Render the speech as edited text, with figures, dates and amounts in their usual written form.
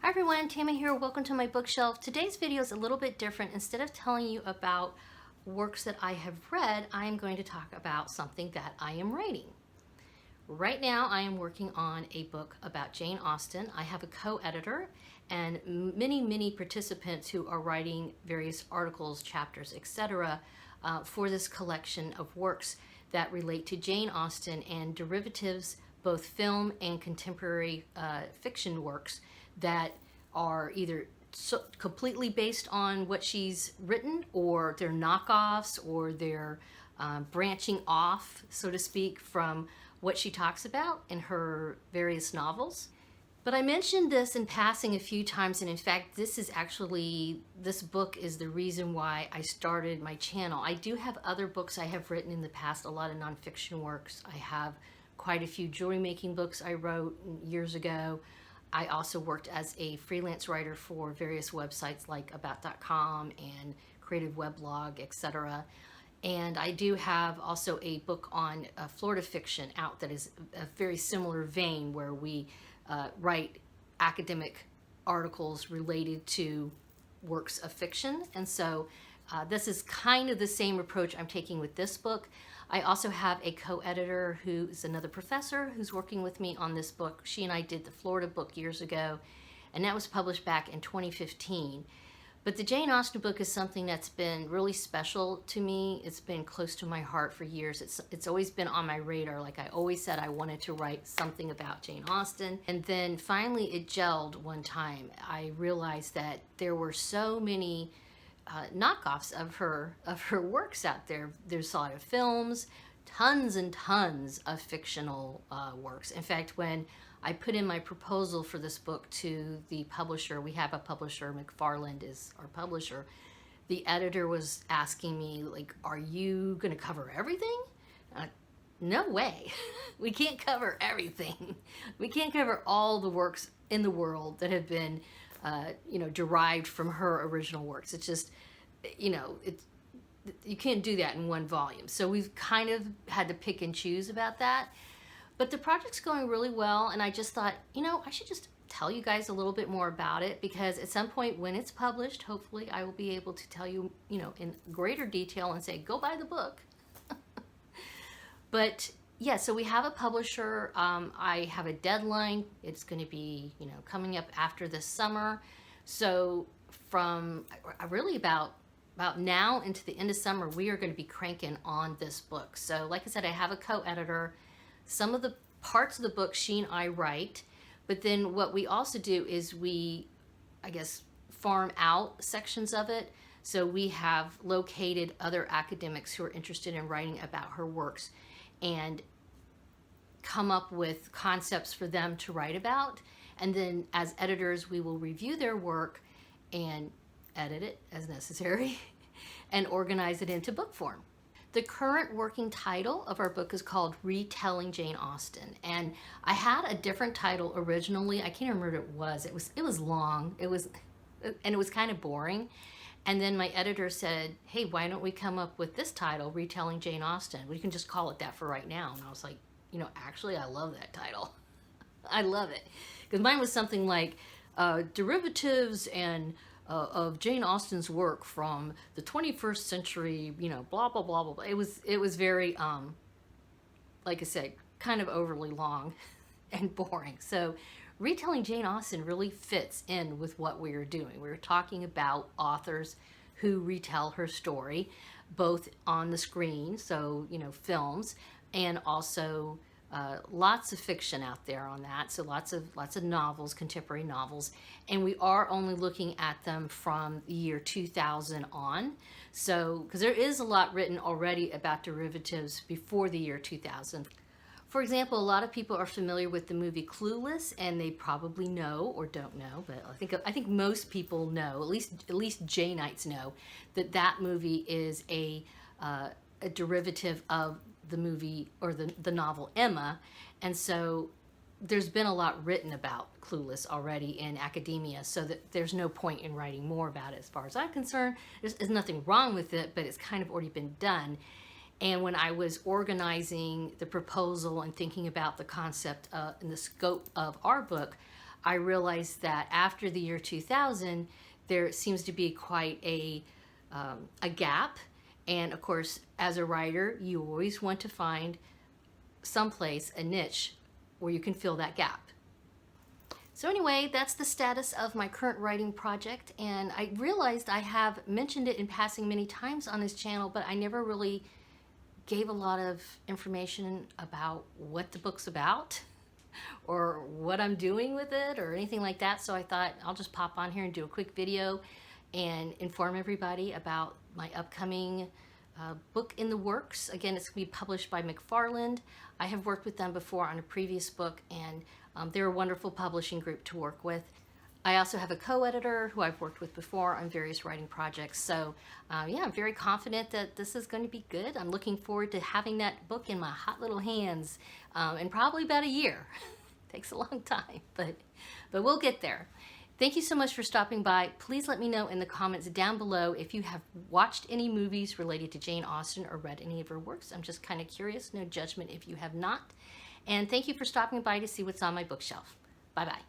Hi everyone, Tammy here. Welcome to my bookshelf. Today's video is a little bit different. Instead of telling you about works that I have read, I am going to talk about something that I am writing. Right now I am working on a book about Jane Austen. I have a co-editor and many participants who are writing various articles, chapters, etc. For this collection of works that relate to Jane Austen and derivatives, both film and contemporary fiction works that are either completely based on what she's written, or they're knockoffs, or they're branching off, so to speak, from what she talks about in her various novels. But I mentioned this in passing a few times, and in fact, this book is the reason why I started my channel. I do have other books I have written in the past, a lot of nonfiction works. I have quite a few jewelry making books I wrote years ago. I also worked as a freelance writer for various websites like about.com and Creative Weblog, etc. And I do have also a book on Florida fiction out that is a very similar vein, where we write academic articles related to works of fiction. And so this is kind of the same approach I'm taking with this book. I also have a co-editor who is another professor who's working with me on this book. She and I did the Florida book years ago, and that was published back in 2015. But the Jane Austen book is something that's been really special to me. It's been close to my heart for years. It's always been on my radar. Like I always said, I wanted to write something about Jane Austen. And then finally it gelled one time. I realized that there were so many knockoffs of her works out there. There's a lot of films, tons and tons of fictional works. In fact, when I put in my proposal for this book to the publisher, we have a publisher, McFarland is our publisher, the editor was asking me, like, are you going to cover everything? No way. We can't cover everything. We can't cover all the works in the world that have been derived from her original works. It's just, you can't do that in one volume. So we've kind of had to pick and choose about that. But the project's going really well, and I just thought, I should just tell you guys a little bit more about it, because at some point when it's published, hopefully I will be able to tell you, in greater detail and say, go buy the book. But yeah, so we have a publisher. I have a deadline. It's going to be, coming up after this summer. So from really about now into the end of summer, we are going to be cranking on this book. So like I said, I have a co-editor. Some of the parts of the book she and I write, but then what we also do is we, farm out sections of it. So we have located other academics who are interested in writing about her works and come up with concepts for them to write about. And then as editors, we will review their work and edit it as necessary and organize it into book form. The current working title of our book is called Retelling Jane Austen. And I had a different title originally. I can't remember what it was. It was long. It was kind of boring. And then my editor said, hey, why don't we come up with this title, Retelling Jane Austen? We can just call it that for right now. And I was like, actually, I love that title. I love it. Because mine was something like derivatives and of Jane Austen's work from the 21st century, blah, blah, blah, blah, blah. It was very, like I said, kind of overly long and boring. So Retelling Jane Austen really fits in with what we are doing. We're talking about authors who retell her story, both on the screen, so, films, and also lots of fiction out there on that. So lots of novels, contemporary novels, and we are only looking at them from the year 2000 on. So, because there is a lot written already about derivatives before the year 2000. For example, a lot of people are familiar with the movie Clueless, and they probably know or don't know, but I think most people know, at least Janeites know, that movie is a derivative of the movie or the novel Emma. And so there's been a lot written about Clueless already in academia, so that there's no point in writing more about it as far as I'm concerned. There's nothing wrong with it, but it's kind of already been done. And when I was organizing the proposal and thinking about the concept and the scope of our book, I realized that after the year 2000, there seems to be quite a gap. And of course, as a writer, you always want to find someplace, a niche, where you can fill that gap. So anyway, that's the status of my current writing project, and I realized I have mentioned it in passing many times on this channel, but I never really gave a lot of information about what the book's about or what I'm doing with it or anything like that. So I thought I'll just pop on here and do a quick video and inform everybody about my upcoming book in the works. Again, it's going to be published by McFarland. I have worked with them before on a previous book, and they're a wonderful publishing group to work with. I also have a co-editor who I've worked with before on various writing projects. So yeah, I'm very confident that this is going to be good. I'm looking forward to having that book in my hot little hands in probably about a year. Takes a long time, but we'll get there. Thank you so much for stopping by. Please let me know in the comments down below if you have watched any movies related to Jane Austen or read any of her works. I'm just kind of curious, no judgment if you have not. And thank you for stopping by to see what's on my bookshelf. Bye-bye.